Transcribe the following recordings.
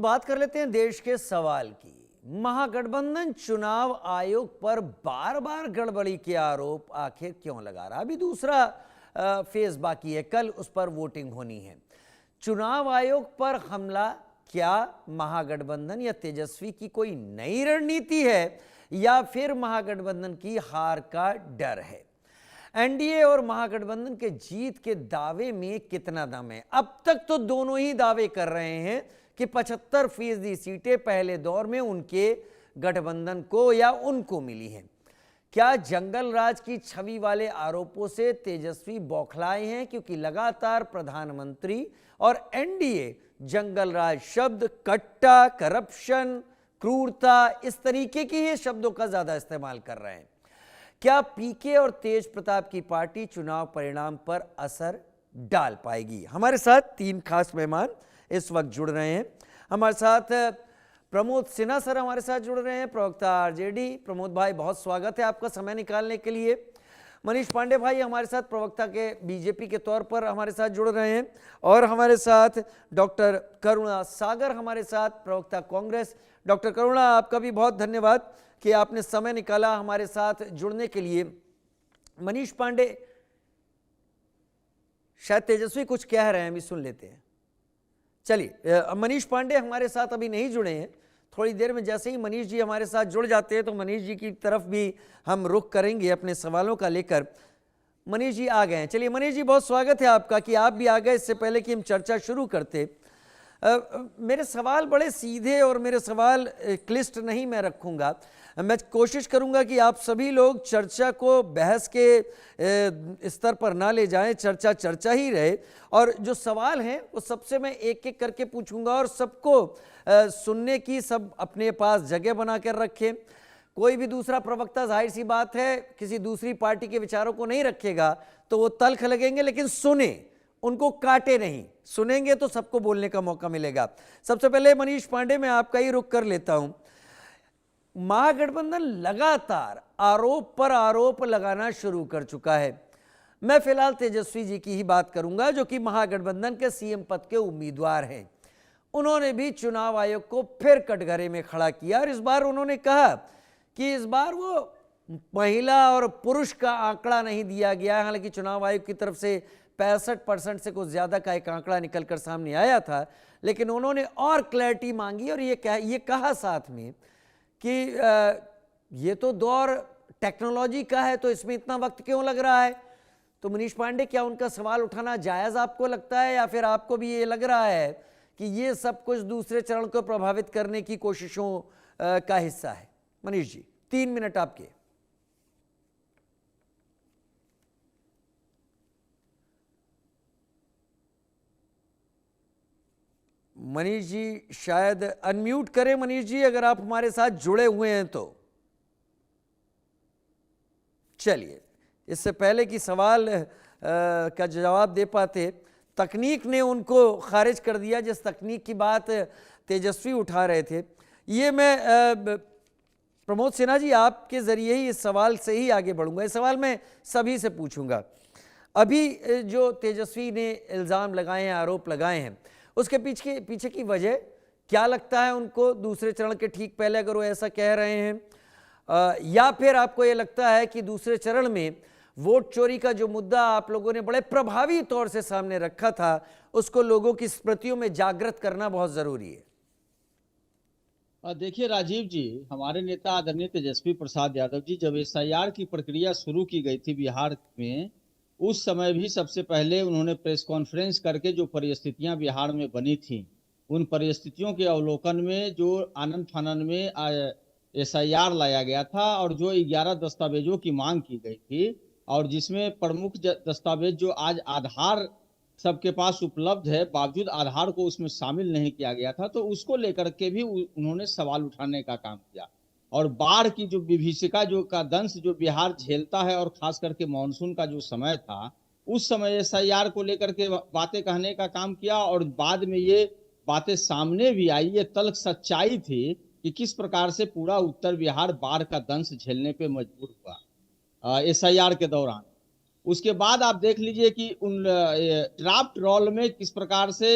बात कर लेते हैं देश के सवाल की। महागठबंधन चुनाव आयोग पर बार बार गड़बड़ी के आरोप आखिर क्यों लगा रहा? अभी दूसरा फेज बाकी है, कल उस पर वोटिंग होनी है। चुनाव आयोग पर हमला क्या महागठबंधन या तेजस्वी की कोई नई रणनीति है या फिर महागठबंधन की हार का डर है? एनडीए और महागठबंधन के जीत के दावे में कितना दम है? अब तक तो दोनों ही दावे कर रहे हैं कि 75% सीटें पहले दौर में उनके गठबंधन को या उनको मिली हैं। क्या जंगल राज की छवि वाले आरोपों से तेजस्वी बौखलाए हैं? क्योंकि लगातार प्रधानमंत्री और एनडीए जंगल राज शब्द, कट्टा, करप्शन, क्रूरता, इस तरीके के ही शब्दों का ज्यादा इस्तेमाल कर रहे हैं। क्या पीके और तेज प्रताप की पार्टी चुनाव परिणाम पर असर डाल पाएगी? हमारे साथ 3 खास मेहमान इस वक्त जुड़ रहे हैं। हमारे साथ प्रमोद सिन्हा सर हमारे साथ जुड़ रहे हैं, प्रवक्ता आरजेडी। प्रमोद भाई, बहुत स्वागत है आपका समय निकालने के लिए। मनीष पांडे भाई हमारे साथ प्रवक्ता के बीजेपी के तौर पर हमारे साथ जुड़ रहे हैं। और हमारे साथ डॉक्टर करुणा सागर हमारे साथ, प्रवक्ता कांग्रेस। डॉक्टर करुणा, आपका भी बहुत धन्यवाद कि आपने समय निकाला हमारे साथ जुड़ने के लिए। मनीष पांडे, शायद तेजस्वी कुछ कह रहे हैं, अभी सुन लेते हैं। चलिए, मनीष पांडे हमारे साथ अभी नहीं जुड़े हैं। थोड़ी देर में जैसे ही मनीष जी हमारे साथ जुड़ जाते हैं तो मनीष जी की तरफ भी हम रुख करेंगे अपने सवालों का लेकर। मनीष जी आ गए हैं। चलिए मनीष जी, बहुत स्वागत है आपका कि आप भी आ गए। इससे पहले कि हम चर्चा शुरू करते, मेरे सवाल बड़े सीधे और मेरे सवाल क्लिष्ट नहीं मैं रखूंगा। मैं कोशिश करूंगा कि आप सभी लोग चर्चा को बहस के स्तर पर ना ले जाएं, चर्चा चर्चा ही रहे। और जो सवाल हैं वो सबसे मैं एक एक करके पूछूंगा और सबको सुनने की सब अपने पास जगह बना कर रखें। कोई भी दूसरा प्रवक्ता, जाहिर सी बात है, किसी दूसरी पार्टी के विचारों को नहीं रखेगा तो वो तल्ख लगेंगे, लेकिन सुने, उनको काटे नहीं। सुनेंगे तो सबको बोलने का मौका मिलेगा। सबसे पहले मनीष पांडे, मैं आपका ही रुख कर लेता हूं। महागठबंधन लगातार आरोप पर आरोप लगाना शुरू कर चुका है। मैं फिलहाल तेजस्वी जी की ही बात करूंगा जो कि महागठबंधन के सीएम पद के उम्मीदवार हैं। उन्होंने भी चुनाव आयोग को फिर कटघरे में खड़ा किया और इस बार उन्होंने कहा कि इस बार वो महिला और पुरुष का आंकड़ा नहीं दिया गया है। हालांकि चुनाव आयोग की तरफ से 65% से कुछ ज्यादा का एक आंकड़ा निकलकर सामने आया था, लेकिन उन्होंने और क्लैरिटी मांगी और ये कहा साथ में कि ये तो दौर टेक्नोलॉजी का है, तो इसमें इतना वक्त क्यों लग रहा है? तो मनीष पांडे, क्या उनका सवाल उठाना जायज आपको लगता है या फिर आपको भी ये लग रहा है कि ये सब कुछ दूसरे चरण को प्रभावित करने की कोशिशों का हिस्सा है? मनीष जी, 3 मिनट आपके। मनीष जी शायद अनम्यूट करें। मनीष जी, अगर आप हमारे साथ जुड़े हुए हैं तो। चलिए, इससे पहले कि सवाल का जवाब दे पाते, तकनीक ने उनको खारिज कर दिया। जिस तकनीक की बात तेजस्वी उठा रहे थे, ये मैं प्रमोद सिन्हा जी आपके जरिए ही इस सवाल से ही आगे बढ़ूंगा। इस सवाल मैं सभी से पूछूंगा। अभी जो तेजस्वी ने इल्ज़ाम लगाए हैं, आरोप लगाए हैं, उसके पीछे की वजह क्या लगता है उनको? दूसरे चरण के ठीक पहले अगर वो ऐसा कह रहे हैं, या फिर आपको ये लगता है कि दूसरे चरण में वोट चोरी का जो मुद्दा आप लोगों ने बड़े प्रभावी तौर से सामने रखा था, उसको लोगों की स्मृतियों में जागृत करना बहुत जरूरी है? देखिए राजीव जी, हमारे नेता आदरणीय तेजस्वी प्रसाद यादव जी, जब एसआईआर की प्रक्रिया शुरू की गई थी बिहार में, उस समय भी सबसे पहले उन्होंने प्रेस कॉन्फ्रेंस करके जो परिस्थितियां बिहार में बनी थी, उन परिस्थितियों के अवलोकन में जो आनन फानन में एसआईआर लाया गया था और जो 11 दस्तावेजों की मांग की गई थी, और जिसमें प्रमुख दस्तावेज जो आज आधार सबके पास उपलब्ध है, बावजूद आधार को उसमें शामिल नहीं किया गया था, तो उसको लेकर के भी उन्होंने सवाल उठाने का काम किया। और बाढ़ की जो विभीषिका जो का दंश जो बिहार झेलता है, और खास करके मानसून का जो समय था, उस समय एसआईआर को लेकर के बातें कहने का काम किया। और बाद में ये बातें सामने भी आई, ये तल्ख सच्चाई थी कि किस प्रकार से पूरा उत्तर बिहार बाढ़ का दंश झेलने पे मजबूर हुआ एसआईआर के दौरान। उसके बाद आप देख लीजिए कि उन ड्राफ्ट रोल में किस प्रकार से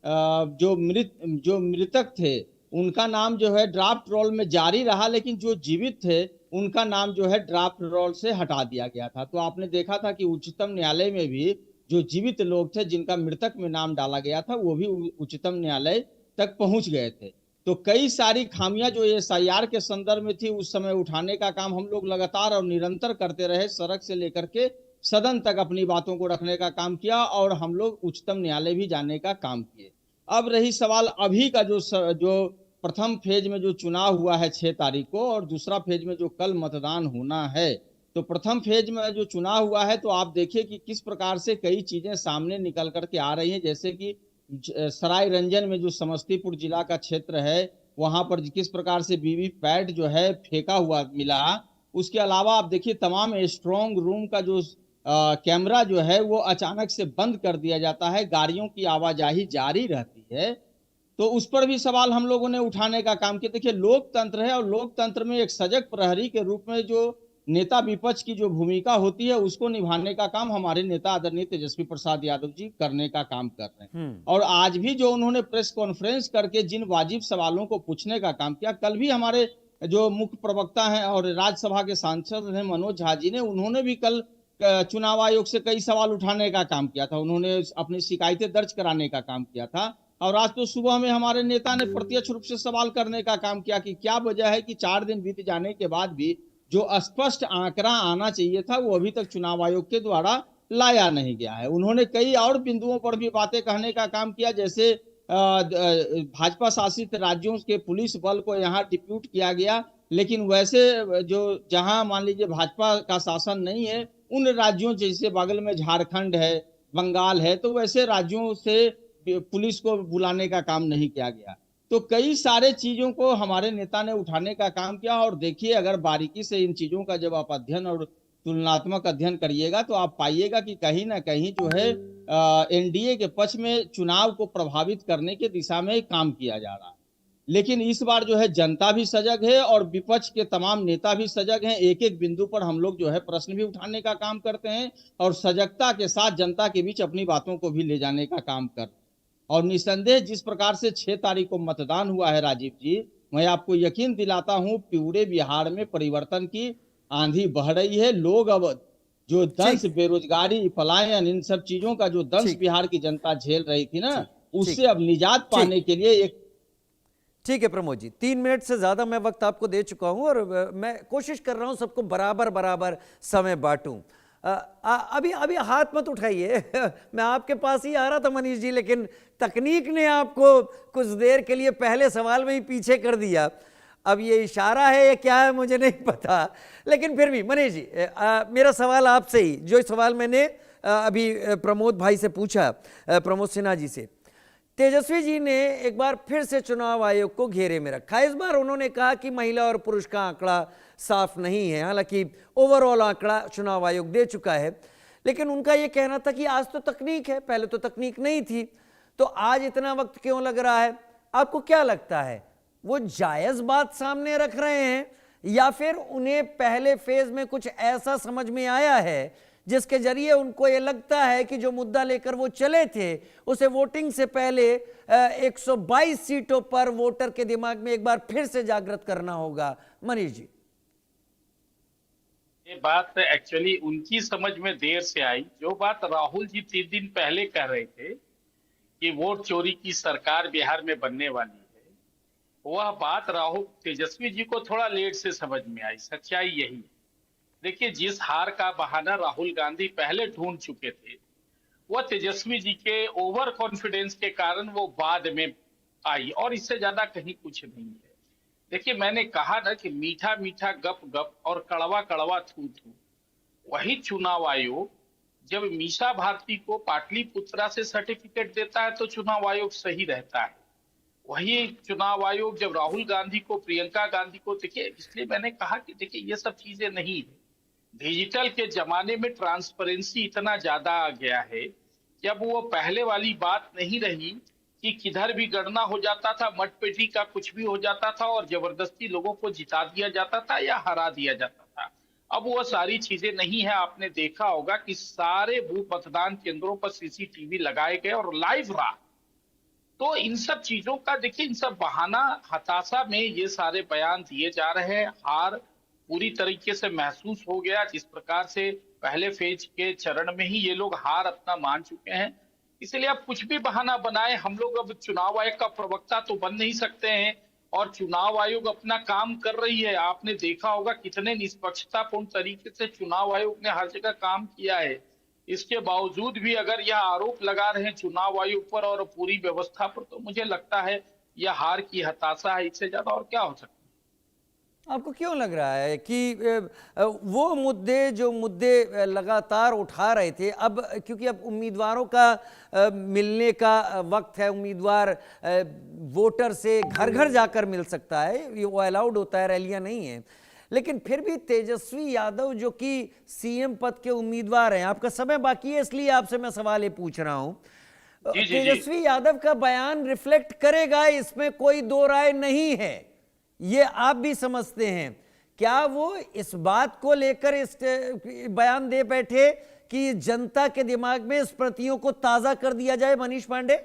जो मृतक थे उनका नाम जो है ड्राफ्ट रोल में जारी रहा, लेकिन जो जीवित थे उनका नाम जो है ड्राफ्ट रोल से हटा दिया गया था। तो आपने देखा था कि उच्चतम न्यायालय में भी जो जीवित लोग थे जिनका मृतक में नाम डाला गया था वो भी उच्चतम न्यायालय तक पहुंच गए थे। तो कई सारी खामियां जो एसआईआर के संदर्भ में थी उस समय उठाने का काम हम लोग लगातार और निरंतर करते रहे, सड़क से लेकर के सदन तक अपनी बातों को रखने का काम किया और हम लोग उच्चतम न्यायालय भी जाने का काम किए। अब रही सवाल अभी का जो प्रथम फेज में जो चुनाव हुआ है 6 तारीख को और दूसरा फेज में जो कल मतदान होना है, तो प्रथम फेज में जो चुनाव हुआ है तो आप देखिए कि किस प्रकार से कई चीजें सामने निकल करके आ रही हैं। जैसे कि सराय रंजन में जो समस्तीपुर जिला का क्षेत्र है वहां पर किस प्रकार से वीवीपैट जो है फेंका हुआ मिला। उसके अलावा आप देखिए तमाम स्ट्रॉन्ग रूम का जो कैमरा जो है वो अचानक से बंद कर दिया जाता है, गाड़ियों की आवाजाही जारी रहती है। तो उस पर भी सवाल हम लोगों ने उठाने का काम किया। देखिए लोकतंत्र है और लोकतंत्र में एक सजग प्रहरी के रूप में जो नेता विपक्ष की जो भूमिका होती है उसको निभाने का काम हमारे नेता आदरणीय तेजस्वी प्रसाद यादव जी करने का काम कर रहे हैं। और आज भी जो उन्होंने प्रेस कॉन्फ्रेंस करके जिन वाजिब सवालों को पूछने का काम किया, कल भी हमारे जो मुख्य प्रवक्ता हैं और राज्यसभा के सांसद हैं मनोज झा जी ने, उन्होंने भी कल चुनाव आयोग से कई सवाल उठाने का काम किया था, उन्होंने अपनी शिकायतें दर्ज कराने का काम किया था। और आज तो सुबह में हमारे नेता ने प्रत्यक्ष रूप से सवाल करने का काम किया कि क्या वजह है कि 4 दिन बीत जाने के बाद भी जो स्पष्ट आंकड़ा आना चाहिए था वो अभी तक चुनाव आयोग के द्वारा लाया नहीं गया है। उन्होंने कई और बिंदुओं पर भी बातें कहने का काम किया, जैसे भाजपा शासित राज्यों के पुलिस बल को यहाँ डिप्यूट किया गया, लेकिन वैसे जो जहां मान लीजिए भाजपा का शासन नहीं है उन राज्यों जैसे बगल में झारखंड है, बंगाल है, तो वैसे राज्यों से पुलिस को बुलाने का काम नहीं किया गया। तो कई सारे चीजों को हमारे नेता ने उठाने का काम किया। और देखिए अगर बारीकी से इन चीजों का जब आप अध्ययन और तुलनात्मक अध्ययन करिएगा तो आप पाइएगा कि कहीं ना कहीं जो है एनडीए के पक्ष में चुनाव को प्रभावित करने की दिशा में काम किया जा रहा है। लेकिन इस बार जो है जनता भी सजग है और विपक्ष के तमाम नेता भी सजग हैं। एक एक बिंदु पर हम लोग जो है प्रश्न भी उठाने का काम करते हैं और सजगता के साथ जनता के बीच अपनी बातों को भी ले जाने का काम करते हैं। और निसंदेह जिस प्रकार से 6 तारीख को मतदान हुआ है राजीव जी, मैं आपको यकीन दिलाता हूं पूरे बिहार में परिवर्तन की आंधी बह रही है। लोग अब जो दंश, ठीक बेरोजगारी, पलायन, इन सब चीजों का जो दंश ठीक बिहार की जनता झेल रही थी ना, ठीक उससे ठीक अब निजात ठीक पाने के लिए एक ठीक है प्रमोद जी, 3 मिनट से ज्यादा मैं वक्त आपको दे चुका हूं और मैं कोशिश कर रहा हूं सबको बराबर बराबर समय बांटूं। अभी अभी हाथ मत उठाइए मैं आपके पास ही आ रहा था मनीष जी, लेकिन तकनीक ने आपको कुछ देर के लिए पहले सवाल में ही पीछे कर दिया। अब ये इशारा है या क्या है मुझे नहीं पता, लेकिन फिर भी मनीष जी मेरा सवाल आपसे ही, जो सवाल मैंने अभी प्रमोद भाई से पूछा, प्रमोद सिन्हा जी से, तेजस्वी जी ने एक बार फिर से चुनाव आयोग को घेरे में रखा। इस बार उन्होंने कहा कि महिला और पुरुष का आंकड़ा साफ नहीं है, हालांकि ओवरऑल आंकड़ा चुनाव आयोग दे चुका है, लेकिन उनका यह कहना था कि आज तो तकनीक है, पहले तो तकनीक नहीं थी, तो आज इतना वक्त क्यों लग रहा है? आपको क्या लगता है, वो जायज बात सामने रख रहे हैं या फिर उन्हें पहले फेज में कुछ ऐसा समझ में आया है जिसके जरिए उनको ये लगता है कि जो मुद्दा लेकर वो चले थे उसे वोटिंग से पहले 122 सीटों पर वोटर के दिमाग में एक बार फिर से जागृत करना होगा? मनीष जी, ये बात एक्चुअली उनकी समझ में देर से आई। जो बात राहुल जी 3 दिन पहले कह रहे थे कि वोट चोरी की सरकार बिहार में बनने वाली है, वह बात राहुल तेजस्वी जी को थोड़ा लेट से समझ में आई। सच्चाई यही है। देखिए, जिस हार का बहाना राहुल गांधी पहले ढूंढ चुके थे वह तेजस्वी जी के ओवर कॉन्फिडेंस के कारण वो बाद में आई, और इससे ज्यादा कहीं कुछ नहीं है। देखिए, मैंने कहा ना कि मीठा मीठा गप गप और कड़वा कड़वा थू थू। वही चुनाव आयोग जब मीसा भारती को पाटलिपुत्रा से सर्टिफिकेट देता है तो चुनाव आयोग सही रहता है। वही चुनाव आयोग जब राहुल गांधी को, प्रियंका गांधी को, देखिए इसलिए मैंने कहा कि देखिए ये सब चीजें नहीं है। डिजिटल के जमाने में ट्रांसपेरेंसी इतना ज्यादा आ गया है कि अब वो पहले वाली बात नहीं रही कि किधर भी गणना हो जाता था, मतपेटी का कुछ भी हो जाता था और जबरदस्ती लोगों को जिता दिया जाता था या हरा दिया जाता था। अब वो सारी चीजें नहीं है। आपने देखा होगा कि सारे बूथ मतदान केंद्रों पर सीसीटीवी लगाए गए और लाइव रहा। तो इन सब चीजों का देखिए, इन सब बहाना हताशा में ये सारे बयान दिए जा रहे हैं। हार पूरी तरीके से महसूस हो गया, जिस प्रकार से पहले फेज के चरण में ही ये लोग हार अपना मान चुके हैं। इसलिए अब कुछ भी बहाना बनाए, हम लोग अब चुनाव आयोग का प्रवक्ता तो बन नहीं सकते हैं, और चुनाव आयोग अपना काम कर रही है। आपने देखा होगा कितने निष्पक्षतापूर्ण तरीके से चुनाव आयोग ने हर जगह काम किया है। इसके बावजूद भी अगर यह आरोप लगा रहे हैं चुनाव आयोग पर और पूरी व्यवस्था पर, तो मुझे लगता है यह हार की हताशा है, इससे ज्यादा और क्या हो सकता है। आपको क्यों लग रहा है कि वो मुद्दे जो मुद्दे लगातार उठा रहे थे, अब क्योंकि अब उम्मीदवारों का मिलने का वक्त है, उम्मीदवार वोटर से घर घर जाकर मिल सकता है, ये वो अलाउड होता है, रैलियां नहीं है, लेकिन फिर भी तेजस्वी यादव जो कि सीएम पद के उम्मीदवार हैं, आपका समय बाकी है इसलिए आपसे मैं सवाल ये पूछ रहा हूं, जी जी जी। तेजस्वी यादव का बयान रिफ्लेक्ट करेगा, इसमें कोई दो राय नहीं है, ये आप भी समझते हैं। क्या वो इस बात को लेकर इस बयान दे बैठे कि जनता के दिमाग में इस प्रतियों को ताजा कर दिया जाए? मनीष पांडे,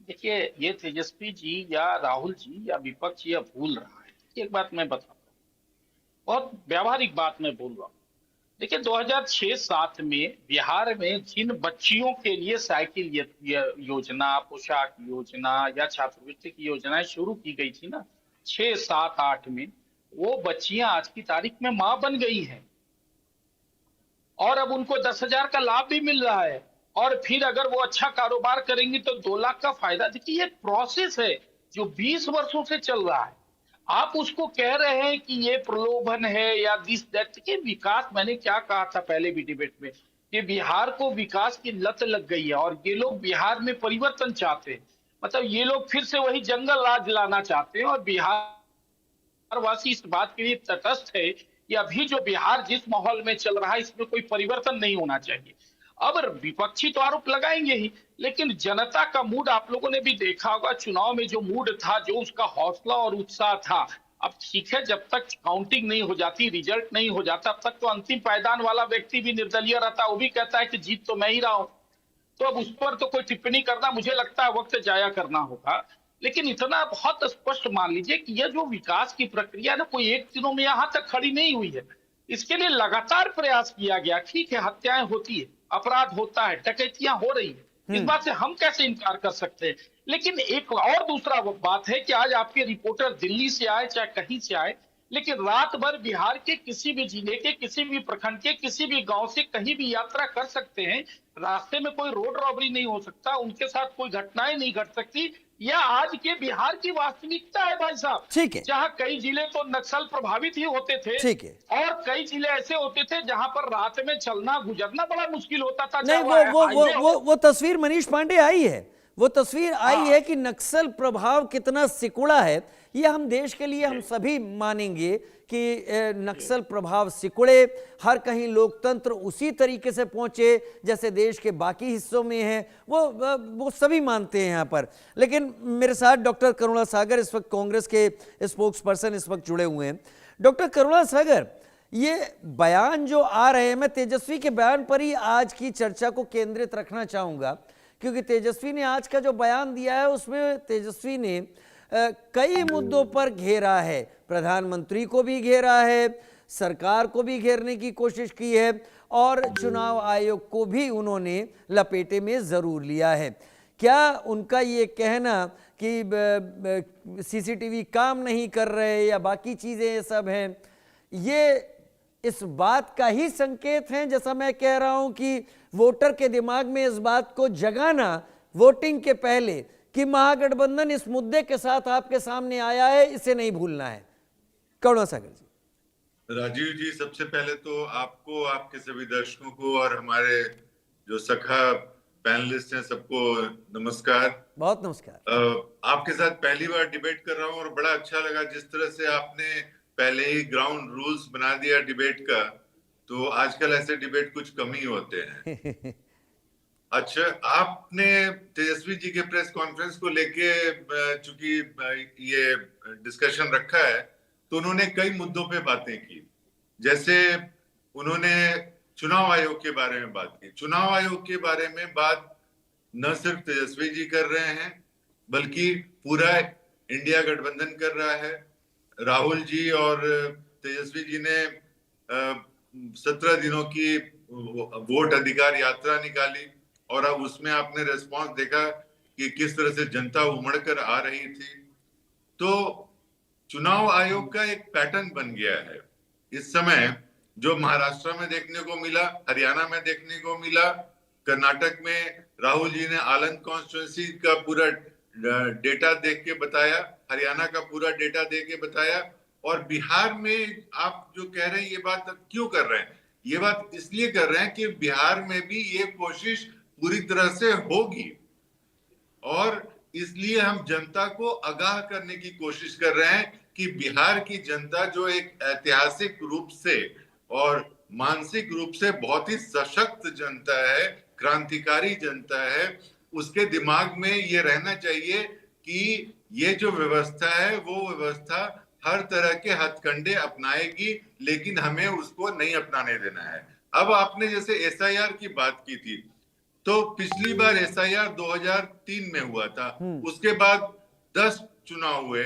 देखिए, ये तेजस्वी जी या राहुल जी या विपक्ष यह भूल रहा है। एक बात मैं बताता हूँ, बहुत व्यावहारिक बात मैं बोल रहा हूँ। देखिए, 2006-07 में बिहार में जिन बच्चियों के लिए साइकिल योजना, पोशाक योजना या छात्रवृत्ति की योजनाएं शुरू की गई थी ना, 6, 7, 8 में, वो बच्चियां आज की तारीख में मां बन गई हैं और अब उनको 10,000 का लाभ भी मिल रहा है। और फिर अगर वो अच्छा कारोबार करेंगी तो 2 लाख का फायदा। देखिए, ये प्रोसेस है जो 20 वर्षों से चल रहा है। आप उसको कह रहे हैं कि ये प्रलोभन है या दिस दैट के विकास। मैंने क्या कहा था पहले भी डिबेट में कि बिहार को विकास की लत लग गई है और ये लोग बिहार में परिवर्तन चाहते हैं। मतलब ये लोग फिर से वही जंगल राज लाना चाहते हैं, और बिहार वासी इस बात के लिए तटस्थ है कि अभी जो बिहार जिस माहौल में चल रहा है इसमें कोई परिवर्तन नहीं होना चाहिए। अब विपक्षी तो आरोप लगाएंगे ही, लेकिन जनता का मूड आप लोगों ने भी देखा होगा। चुनाव में जो मूड था, जो उसका हौसला और उत्साह था, अब ठीक है, जब तक काउंटिंग नहीं हो जाती, रिजल्ट नहीं हो जाता, तब तक तो अंतिम पायदान वाला व्यक्ति भी निर्दलीय रहता, वो भी कहता है कि जीत तो मैं ही रहा हूं। तो अब उस पर तो कोई टिप्पणी करना मुझे लगता है वक्त जाया करना होगा। लेकिन इतना बहुत स्पष्ट मान लीजिए कि यह जो विकास की प्रक्रिया ना, कोई एक दिनों में यहां तक खड़ी नहीं हुई है। इसके लिए लगातार प्रयास किया गया। ठीक है, हत्याएं होती है, अपराध होता है, डकैतियां हो रही है, इस बात से हम कैसे इनकार कर सकते हैं। लेकिन एक और दूसरा बात है कि आज आपके रिपोर्टर दिल्ली से आए चाहे कहीं से आए, लेकिन रात भर बिहार के किसी भी जिले के, किसी भी प्रखंड के, किसी भी गांव से कहीं भी यात्रा कर सकते हैं। रास्ते में कोई रोड रॉबरी नहीं हो सकता, उनके साथ कोई घटनाएं नहीं घट सकती। यह आज के बिहार की वास्तविकता है भाई साहब। ठीक है, जहां कई जिले तो नक्सल प्रभावित ही होते थे, ठीक है, और कई जिले ऐसे होते थे जहां पर रात में चलना गुजरना बड़ा मुश्किल होता था। नहीं, वो तस्वीर मनीष पांडे आई है, वो तस्वीर आई है कि नक्सल प्रभाव कितना सिकुड़ा है। ये हम देश के लिए हम सभी मानेंगे कि नक्सल प्रभाव सिकुड़े, हर कहीं लोकतंत्र उसी तरीके से पहुंचे जैसे देश के बाकी हिस्सों में है, वो सभी मानते हैं यहाँ पर। लेकिन मेरे साथ डॉक्टर करुणा सागर इस वक्त कांग्रेस के स्पोक्स पर्सन इस वक्त जुड़े हुए हैं। डॉक्टर करुणा सागर, ये बयान जो आ रहे हैं, मैं तेजस्वी के बयान पर ही आज की चर्चा को केंद्रित रखना चाहूँगा, क्योंकि तेजस्वी ने आज का जो बयान दिया है उसमें तेजस्वी ने कई मुद्दों पर घेरा है, प्रधानमंत्री को भी घेरा है, सरकार को भी घेरने की कोशिश की है, और चुनाव आयोग को भी उन्होंने लपेटे में ज़रूर लिया है। क्या उनका ये कहना कि सीसीटीवी काम नहीं कर रहे या बाकी चीज़ें ये सब हैं, ये इस बात का ही संकेत है, जैसा मैं कह रहा हूं कि वोटर के दिमाग में इस बात को जगाना वोटिंग के पहले कि महागठबंधन इस मुद्दे के साथ आपके सामने आया है, इसे नहीं भूलना है? करुणा सागर जी। राजीव जी, सबसे पहले तो आपको, आपके सभी दर्शकों को और हमारे जो सखा पैनलिस्ट हैं सबको नमस्कार। बहुत नमस्कार। आपके साथ पहली बार डिबेट कर रहा हूं और बड़ा अच्छा लगा जिस तरह से आपने पहले ही ग्राउंड रूल्स बना दिया डिबेट का। तो आजकल ऐसे डिबेट कुछ कम ही होते हैं। अच्छा, आपने तेजस्वी जी के प्रेस कॉन्फ्रेंस को लेके चूंकि ये डिस्कशन रखा है तो उन्होंने कई मुद्दों पे बातें की। जैसे उन्होंने चुनाव आयोग के बारे में बात की। चुनाव आयोग के बारे में बात न सिर्फ तेजस्वी जी कर रहे हैं बल्कि पूरा इंडिया गठबंधन कर रहा है। राहुल जी और तेजस्वी जी ने 17 दिनों की वोट अधिकार यात्रा निकाली और अब उसमें आपने रिस्पांस देखा कि किस तरह से जनता उमड़कर आ रही थी। तो चुनाव आयोग का एक पैटर्न बन गया है इस समय, जो महाराष्ट्र में देखने को मिला, हरियाणा में देखने को मिला, कर्नाटक में राहुल जी ने आनंद कॉन्स्टिट्यूंसी का पूरा डेटा देख के बताया, हरियाणा का पूरा डेटा देख के बताया, और बिहार में आप जो कह रहे हैं ये बात क्यों कर रहे हैं? ये बात इसलिए कर रहे हैं कि बिहार में भी ये कोशिश पूरी तरह से होगी और इसलिए हम जनता को आगाह करने की कोशिश कर रहे हैं कि बिहार की जनता जो एक ऐतिहासिक रूप से और मानसिक रूप से बहुत ही सशक्त जनता है, क्रांतिकारी जनता है, उसके दिमाग में ये रहना चाहिए कि ये जो व्यवस्था है वो व्यवस्था हर तरह के हथकंडे अपनाएगी, लेकिन हमें उसको नहीं अपनाने देना है। अब आपने जैसे एसआईआर की बात की थी, तो पिछली बार एसआईआर 2003 में हुआ था, उसके बाद 10 चुनाव हुए,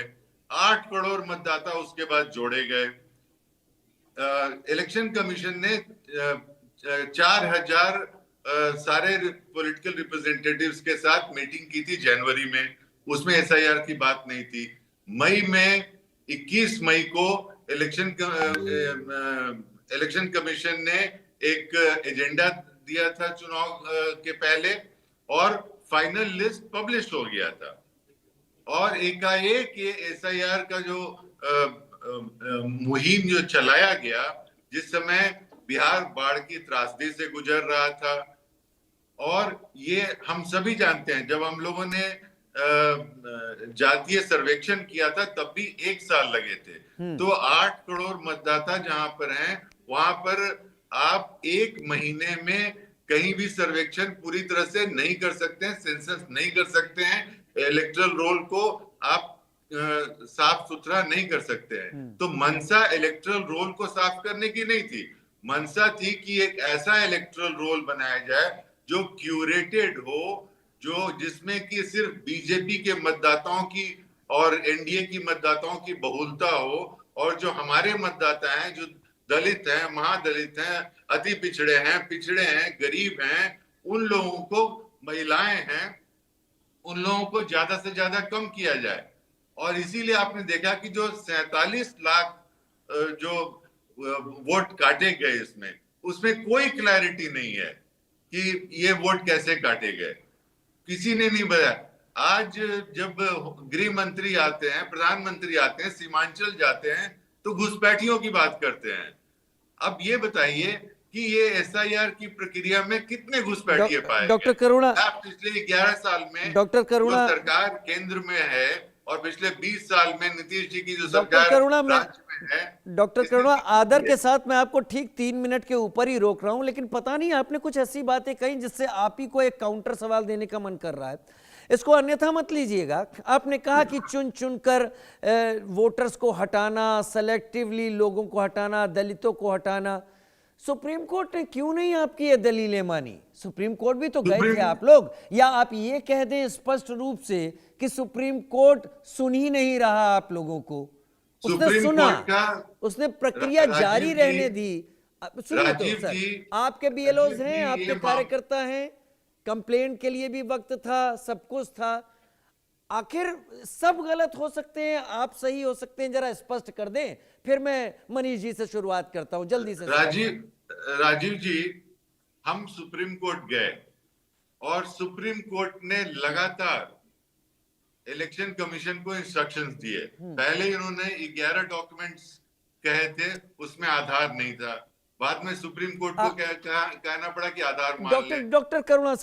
8 करोड़ मतदाता उसके बाद जोड़े गए। इलेक्शन कमीशन ने 4000 सारे पॉलिटिकल रिप्रेजेंटेटिव्स के साथ मीटिंग की थी जनवरी में, उसमें एसआईआर की बात नहीं थी। मई में 21 मई को इलेक्शन कमीशन ने एक एजेंडा दिया था चुनाव के पहले और फाइनल लिस्ट पब्लिश हो गया था और एकाएक ये एसआईआर का जो मुहिम जो चलाया गया, जिस समय बिहार बाढ़ की त्रासदी से गुजर रहा था, और ये हम सभी जानते हैं जब हम लोगों ने जातीय सर्वेक्षण किया था तब भी 1 साल लगे थे। तो 8 करोड़ मतदाता जहां पर हैं वहां पर आप 1 महीने में कहीं भी सर्वेक्षण पूरी तरह से नहीं कर सकते हैं, सेंसस नहीं कर सकते हैं, इलेक्टोरल रोल को आप साफ सुथरा नहीं कर सकते हैं। तो मंशा इलेक्टोरल रोल को साफ करने की नहीं थी, मंशा थी कि एक ऐसा इलेक्टोरल रोल बनाया जाए जो क्यूरेटेड हो, जो जिसमें कि सिर्फ बीजेपी के मतदाताओं की और एनडीए की मतदाताओं की बहुलता हो, और जो हमारे मतदाता हैं जो दलित हैं, महादलित हैं, अति पिछड़े हैं, गरीब हैं, उन लोगों को, महिलाएं हैं, उन लोगों को ज्यादा से ज्यादा कम किया जाए। और इसीलिए आपने देखा कि जो 47 लाख जो वोट काटे गए इसमें, उसमें कोई क्लैरिटी नहीं है कि ये वोट कैसे काटे गए, किसी ने नहीं बताया। आज जब गृह मंत्री आते हैं, प्रधानमंत्री आते हैं, सीमांचल जाते हैं तो घुसपैठियों की बात करते हैं। अब ये बताइए कि ये एसआईआर की प्रक्रिया में कितने घुसपैठिए पाए? डॉक्टर करुणा, पिछले 11 साल में डॉक्टर करुणा सरकार केंद्र में है और पिछले 20 साल में नीतीश जी की जो डॉक्टर सरकार करुणा, राज्य में है, डॉक्टर करुणा, आदर के साथ मैं आपको ठीक 3 मिनट के ऊपर ही रोक रहा हूं, लेकिन पता नहीं आपने कुछ ऐसी बातें कही जिससे आप ही को एक काउंटर सवाल देने का मन कर रहा है। इसको अन्यथा मत लीजिएगा। आपने कहा कि चुन चुन कर वोटर्स को हटाना, सेलेक्टिवली लोगों को हटाना, दलितों को हटाना, सुप्रीम कोर्ट ने क्यों नहीं आपकी ये दलीलें मानी? सुप्रीम कोर्ट भी तो गए थे आप लोग। या आप ये कह दें स्पष्ट रूप से कि सुप्रीम कोर्ट सुन ही नहीं रहा आप लोगों को, उसने सुना, उसने प्रक्रिया जारी रहने दी। सुनिए तो सर, आपके बीएलओज हैं, आपके कार्यकर्ता हैं, कंप्लेंट के लिए भी वक्त था, सब कुछ था। आखिर सब गलत हो सकते हैं, आप सही हो सकते हैं, जरा स्पष्ट कर दें। फिर मैं मनीष जी से शुरुआत करता हूं, जल्दी से। राजीव जी, हम सुप्रीम कोर्ट गए और सुप्रीम कोर्ट ने लगातार इलेक्शन कमीशन को इंस्ट्रक्शंस दिए। पहले इन्होंने 11 डॉक्यूमेंट्स कहे थे, उसमें आधार नहीं था। बाद में सुप्रीम कोर्ट को कहना पड़ा कि आधार मान ले। डॉक्टर करुणा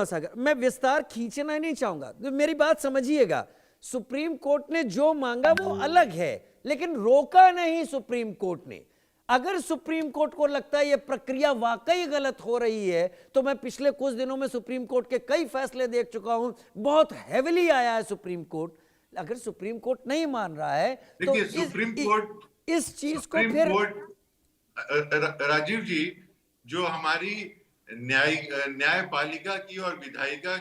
सागर, मैं विस्तार खींचना नहीं चाहूंगा, तो मेरी बात समझिएगा। सुप्रीम कोर्ट ने जो मांगा वो अलग है, लेकिन रोका नहीं सुप्रीम कोर्ट ने। अगर सुप्रीम कोर्ट को लगता है ये प्रक्रिया वाकई गलत हो रही है, तो मैं पिछले कुछ दिनों में सुप्रीम कोर्ट के कई फैसले देख चुका हूं, बहुत हेविली आया है सुप्रीम कोर्ट। अगर सुप्रीम कोर्ट नहीं मान रहा है तो सुप्रीम कोर्ट इस चीज को फिर राजीव जी, जो हमारी न्यायपालिका की और विधायिका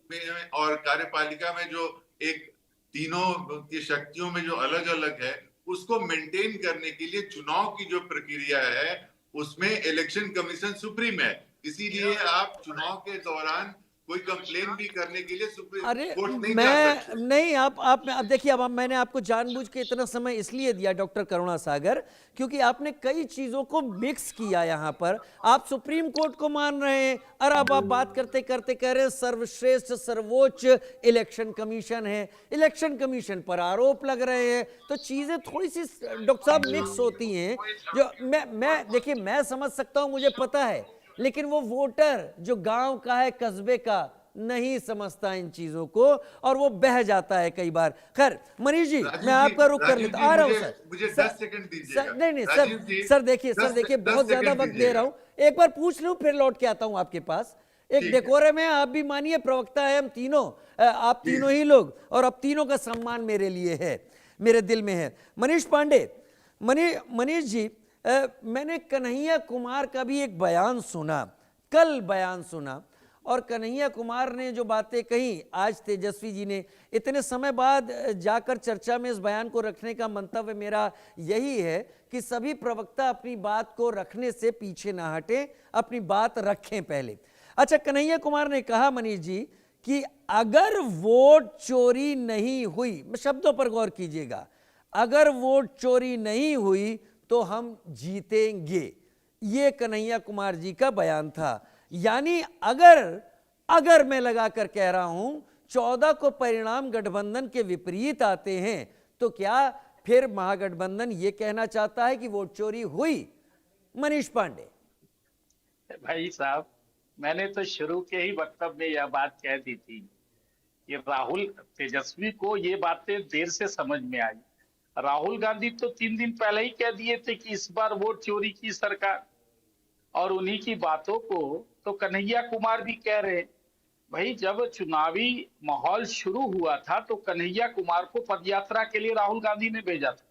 में और कार्यपालिका में जो एक तीनों की शक्तियों में जो अलग अलग है, उसको मेंटेन करने के लिए चुनाव की जो प्रक्रिया है उसमें इलेक्शन कमीशन सुप्रीम है। इसीलिए आप चुनाव के दौरान कोई कंप्लेन भी करने के लिए सुप्रीम अरे कोर्ट नहीं जा मैं सकते। नहीं, आप अब देखिए, अब मैंने आपको जानबूझ के इतना समय इसलिए दिया डॉक्टर करुणा सागर, क्योंकि आपने कई चीजों को मिक्स किया। यहाँ पर आप सुप्रीम कोर्ट को मान रहे हैं और अब आप बात करते करते कह रहे हैं सर्वश्रेष्ठ सर्वोच्च इलेक्शन कमीशन है, इलेक्शन कमीशन पर आरोप लग रहे हैं। तो चीजें थोड़ी सी डॉक्टर साहब मिक्स होती हैं। जो मैं देखिए, मैं समझ सकता हूं, मुझे पता है, लेकिन वो वोटर जो गांव का है, कस्बे का, नहीं समझता इन चीजों को और वो बह जाता है कई बार। खैर मनीष जी, मैं आपका रुख कर लेता, आ रहा हूं सर। मुझे सर, 10 सेकंड दीजिएगा। नहीं राजीव जी, सर देखिए बहुत ज्यादा वक्त दे रहा हूं, एक बार पूछ लूं फिर लौट के आता हूं आपके पास। एक डेकोरम है, आप भी मानिए प्रवक्ता है, हम तीनों, आप तीनों ही लोग, और अब तीनों का सम्मान मेरे लिए है, मेरे दिल में है। मनीष पांडे, मनीष जी, मैंने कन्हैया कुमार का भी एक बयान सुना, कल बयान सुना, और कन्हैया कुमार ने जो बातें कही, आज तेजस्वी जी ने इतने समय बाद जाकर चर्चा में इस बयान को रखने का मंतव्य मेरा यही है कि सभी प्रवक्ता अपनी बात को रखने से पीछे ना हटें, अपनी बात रखें पहले। अच्छा, कन्हैया कुमार ने कहा मनीष जी कि अगर वोट चोरी नहीं हुई, शब्दों पर गौर कीजिएगा, अगर वोट चोरी नहीं हुई तो हम जीतेंगे। ये कन्हैया कुमार जी का बयान था। यानी अगर मैं लगाकर कह रहा हूं 14 को परिणाम गठबंधन के विपरीत आते हैं, तो क्या फिर महागठबंधन यह कहना चाहता है कि वोट चोरी हुई? मनीष पांडे भाई साहब, मैंने तो शुरू के ही वक्तव्य में यह बात कह दी थी कि राहुल तेजस्वी को ये बातें देर से समझ में आई। राहुल गांधी तो 3 दिन पहले ही कह दिए थे कि इस बार वोट चोरी की सरकार, और उन्हीं की बातों को तो कन्हैया कुमार भी कह रहे। भाई, जब चुनावी माहौल शुरू हुआ था तो कन्हैया कुमार को पदयात्रा के लिए राहुल गांधी ने भेजा था,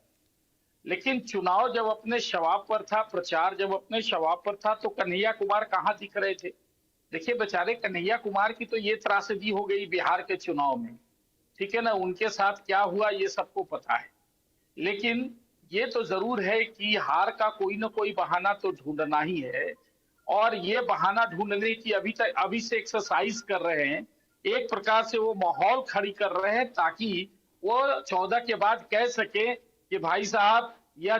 लेकिन चुनाव जब अपने शवाब पर था, प्रचार जब अपने शवाब पर था, तो कन्हैया कुमार कहां दिख रहे थे। देखिए, बेचारे कन्हैया कुमार की तो ये त्रासदी हो गई बिहार के चुनाव में, ठीक है ना, उनके साथ क्या हुआ ये सबको पता है। लेकिन ये तो जरूर है कि हार का कोई ना कोई बहाना तो ढूंढना ही है, और ये बहाना ढूंढने की अभी से एक्सरसाइज कर रहे हैं। एक प्रकार से वो माहौल खड़ी कर रहे हैं ताकि वो 14 के बाद कह सके कि भाई साहब, यह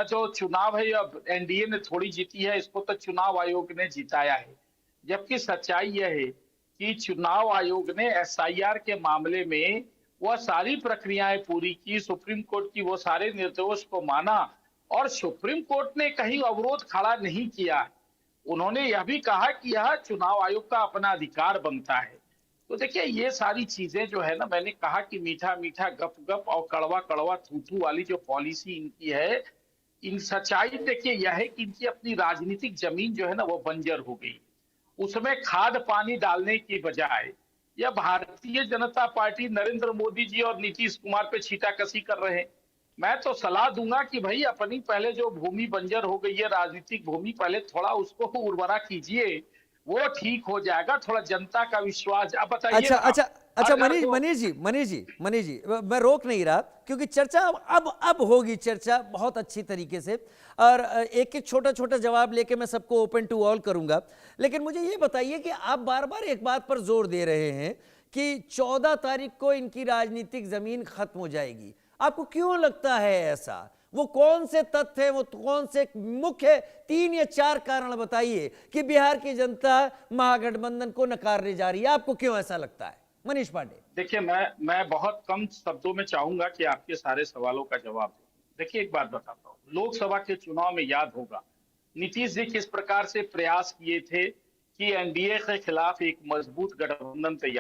जो चुनाव है, यह एनडीए ने थोड़ी जीती है, इसको तो चुनाव आयोग ने जिताया है। जबकि सच्चाई यह है कि चुनाव आयोग ने एसआईआर के मामले में वह सारी प्रक्रियाएं पूरी की, सुप्रीम कोर्ट की वो सारे निर्देश को माना, और सुप्रीम कोर्ट ने कहीं अवरोध खड़ा नहीं किया। उन्होंने यह भी कहा कि यह चुनाव आयोग का अपना अधिकार बनता है। तो देखिए, ये सारी चीजें जो है ना, मैंने कहा कि मीठा मीठा गप गप और कड़वा कड़वा थू थू वाली जो पॉलिसी इनकी है, इन सच्चाई देखिए यह है कि इनकी अपनी राजनीतिक जमीन जो है ना वो बंजर हो गई। उसमें खाद पानी डालने की बजाय यह भारतीय जनता पार्टी नरेंद्र मोदी जी और नीतीश कुमार पे छींटाकशी कर रहे हैं। मैं तो सलाह दूंगा कि भाई, अपनी पहले जो भूमि बंजर हो गई है, राजनीतिक भूमि, पहले थोड़ा उसको उर्वरा कीजिए, वो ठीक हो जाएगा। थोड़ा जनता का विश्वास। अब बताइए। अच्छा मनीष जी, मैं रोक नहीं रहा, क्योंकि चर्चा अब होगी, चर्चा बहुत अच्छी तरीके से, और एक एक छोटा छोटा जवाब लेके मैं सबको ओपन टू ऑल करूंगा। लेकिन मुझे ये बताइए कि आप बार बार एक बात पर जोर दे रहे हैं कि 14 तारीख को इनकी राजनीतिक जमीन खत्म हो जाएगी। आपको क्यों लगता है ऐसा? वो कौन से तथ्य हैं, वो कौन से मुख्य 3 या 4 कारण बताइए कि बिहार की जनता महागठबंधन को नकारने जा रही है? आपको क्यों ऐसा लगता है? मनीष पांडे। देखिए, मैं बहुत कम शब्दों में चाहूंगा कि आपके सारे सवालों का जवाब दूं। देखिए, एक बात बताता हूँ, लोकसभा के चुनाव में याद होगा नीतीश जी किस प्रकार से प्रयास किए थे कि एनडीए के खिलाफ एक मजबूत गठबंधन तैयार